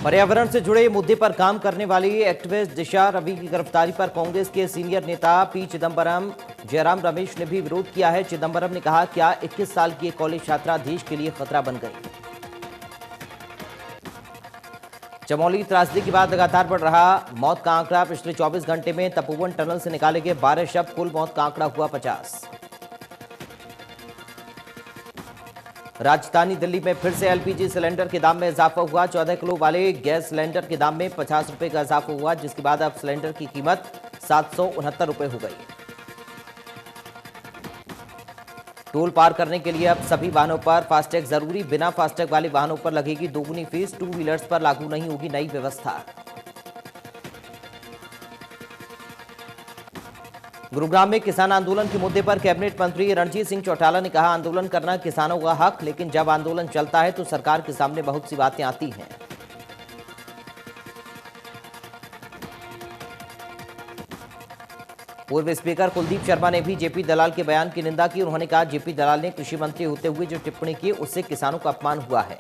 पर्यावरण से जुड़े मुद्दे पर काम करने वाली एक्टिविस्ट दिशा रवि की गिरफ्तारी पर कांग्रेस के सीनियर नेता पी चिदंबरम, जयराम रमेश ने भी विरोध किया है। चिदंबरम ने कहा, क्या 21 साल की एक कॉलेज छात्रा देश के लिए खतरा बन गई। चमोली त्रासदी के बाद लगातार बढ़ रहा मौत का आंकड़ा। पिछले 24 घंटे में तपोवन टनल से निकाले गए 12 शव, कुल मौत का आंकड़ा हुआ 50। राजधानी दिल्ली में फिर से एलपीजी सिलेंडर के दाम में इजाफा हुआ। 14 किलो वाले गैस सिलेंडर के दाम में 50 रुपए का इजाफा हुआ, जिसके बाद अब सिलेंडर की कीमत 769 रुपए हो गई। टोल पार करने के लिए अब सभी वाहनों पर फास्टैग जरूरी। बिना फास्टैग वाले वाहनों पर लगेगी दोगुनी फीस। 2 व्हीलर्स पर लागू नहीं होगी नई व्यवस्था। गुरुग्राम में किसान आंदोलन के मुद्दे पर कैबिनेट मंत्री रणजीत सिंह चौटाला ने कहा, आंदोलन करना किसानों का हक, लेकिन जब आंदोलन चलता है तो सरकार के सामने बहुत सी बातें आती हैं। पूर्व स्पीकर कुलदीप शर्मा ने भी जेपी दलाल के बयान की निंदा की। उन्होंने कहा, जेपी दलाल ने कृषि मंत्री होते हुए जो टिप्पणी की उससे किसानों का अपमान हुआ है।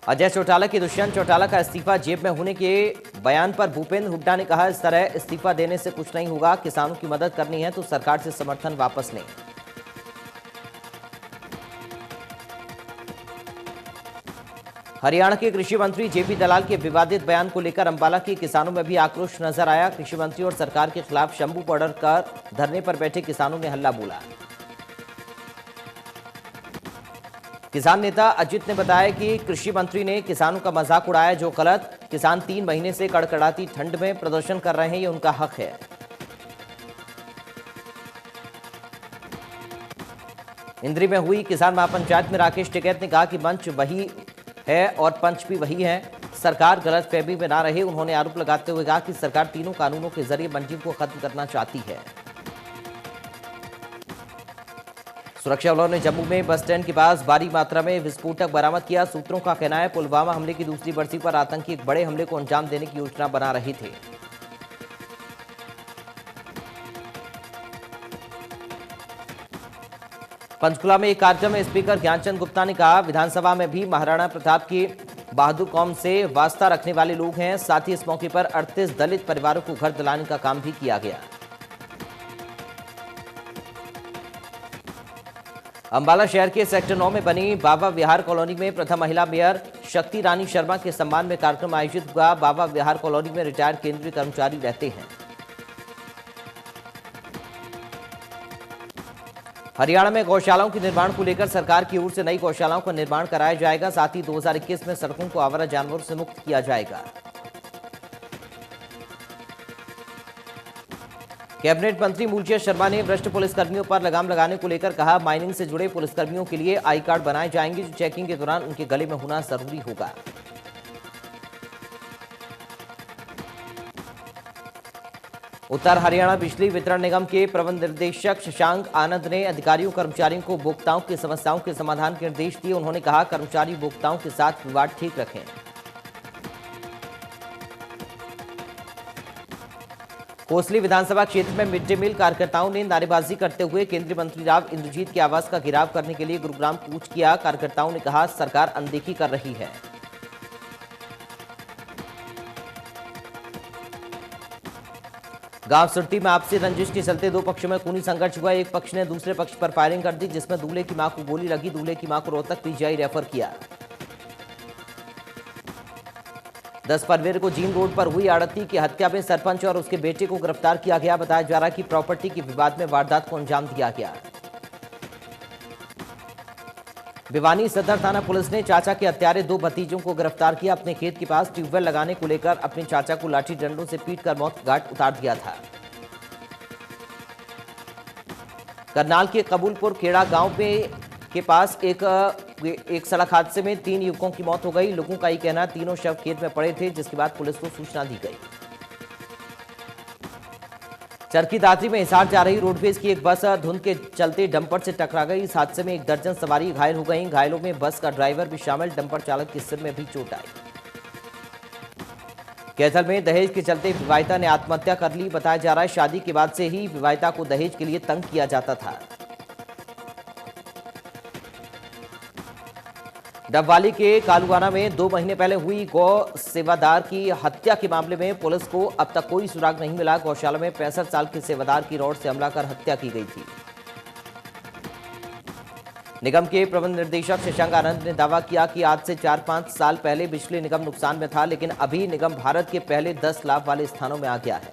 अजय चौटाला की दुष्यंत चौटाला का इस्तीफा जेब में होने के बयान पर भूपेंद्र हुड्डा ने कहा, इस तरह इस्तीफा देने से कुछ नहीं होगा। किसानों की मदद करनी है तो सरकार से समर्थन वापस लें। हरियाणा के कृषि मंत्री जेपी दलाल के विवादित बयान को लेकर अंबाला के किसानों में भी आक्रोश नजर आया। कृषि मंत्री और सरकार के खिलाफ शंभू बॉर्डर कर धरने पर बैठे किसानों ने हल्ला बोला। किसान नेता अजित ने बताया कि कृषि मंत्री ने किसानों का मजाक उड़ाया, जो गलत। किसान 3 महीने से कड़कड़ाती ठंड में प्रदर्शन कर रहे हैं, ये उनका हक है। इंद्री में हुई किसान महापंचायत में राकेश टिकैत ने कहा कि मंच वही है और पंच भी वही है, सरकार गलतफहमी में ना रहे। उन्होंने आरोप लगाते हुए कहा कि सरकार तीनों कानूनों के जरिए मंडी को खत्म करना चाहती है। सुरक्षा बलों ने जम्मू में बस स्टैंड के पास भारी मात्रा में विस्फोटक बरामद किया। सूत्रों का कहना है, पुलवामा हमले की दूसरी बरसी पर आतंकी एक बड़े हमले को अंजाम देने की योजना बना रहे थे। पंचकुला में एक कार्यक्रम में स्पीकर ज्ञानचंद गुप्ता ने कहा, विधानसभा में भी महाराणा प्रताप की बहादुर कौम से वास्ता रखने वाले लोग हैं। साथ ही इस मौके पर 38 दलित परिवारों को घर दिलाने का काम भी किया गया। अंबाला शहर के सेक्टर 9 में बनी बाबा विहार कॉलोनी में प्रथम महिला मेयर शक्ति रानी शर्मा के सम्मान में कार्यक्रम आयोजित हुआ। बाबा विहार कॉलोनी में रिटायर्ड केंद्रीय कर्मचारी रहते हैं। हरियाणा में गौशालाओं के निर्माण को लेकर सरकार की ओर से नई गौशालाओं का निर्माण कराया जाएगा। साथ ही 2021 में सड़कों को आवारा जानवरों से मुक्त किया जाएगा। कैबिनेट मंत्री मूलचंद शर्मा ने भ्रष्ट पुलिसकर्मियों पर लगाम लगाने को लेकर कहा, माइनिंग से जुड़े पुलिसकर्मियों के लिए आई कार्ड बनाए जाएंगे, जो चेकिंग के दौरान उनके गले में होना जरूरी होगा। उत्तर हरियाणा बिजली वितरण निगम के प्रबंध निर्देशक शशांक आनंद ने अधिकारियों कर्मचारियों को उपभोक्ताओं की समस्याओं के समाधान के निर्देश दिए। उन्होंने कहा, कर्मचारी उपभोक्ताओं के साथ विवाद ठीक रखें। कोसली विधानसभा क्षेत्र में मिड डे मील कार्यकर्ताओं ने नारेबाजी करते हुए केंद्रीय मंत्री राव इंद्रजीत के आवास का घेराव करने के लिए गुरुग्राम कूच किया। कार्यकर्ताओं ने कहा, सरकार अनदेखी कर रही है। गांव सुरती में आपसी रंजिश के चलते 2 पक्षों में खूनी संघर्ष हुआ। एक पक्ष ने दूसरे पक्ष पर फायरिंग कर दी, जिसमें दूल्हे की मां को गोली लगी। दूल्हे की मां को रोहतक पीजीआई रेफर किया। 10 फरवरी को जीन रोड पर हुई आड़ती की हत्या में सरपंच और उसके बेटे को गिरफ्तार किया गया। बताया जा रहा है कि प्रॉपर्टी के विवाद में वारदात को अंजाम दिया गया। भिवानी सदर थाना पुलिस ने चाचा के हत्यारे 2 भतीजों को गिरफ्तार किया। अपने खेत के पास ट्यूबवेल लगाने को लेकर अपने चाचा को लाठी डंडों से पीटकर मौत के घाट उतार दिया था। करनाल के कबूलपुर खेड़ा गांव के पास एक सड़क हादसे में 3 युवकों की मौत हो गई। लोगों का ये कहना, तीनों शव खेत में पड़े थे, जिसके बाद पुलिस को सूचना दी गई। चरखी दादरी में हिसार जा रही रोडवेज की एक बस धुंध के चलते डंपर से टकरा गई। इस हादसे में 1 दर्जन सवारी घायल हो गई। घायलों में बस का ड्राइवर भी शामिल। डंपर चालक के सिर में भी चोट आई। कैथल में दहेज के चलते विवाहिता ने आत्महत्या कर ली। बताया जा रहा है, शादी के बाद से ही विवाहिता को दहेज के लिए तंग किया जाता था। डबवाली के कालुआना में 2 महीने पहले हुई गौ सेवादार की हत्या के मामले में पुलिस को अब तक कोई सुराग नहीं मिला। गौशाला में 65 साल के सेवादार की रॉड से हमला कर हत्या की गई थी। निगम के प्रबंध निदेशक शशांक आनंद ने दावा किया कि आज से 4-5 साल पहले बिजली निगम नुकसान में था, लेकिन अभी निगम भारत के पहले 10 लाभ वाले स्थानों में आ गया है।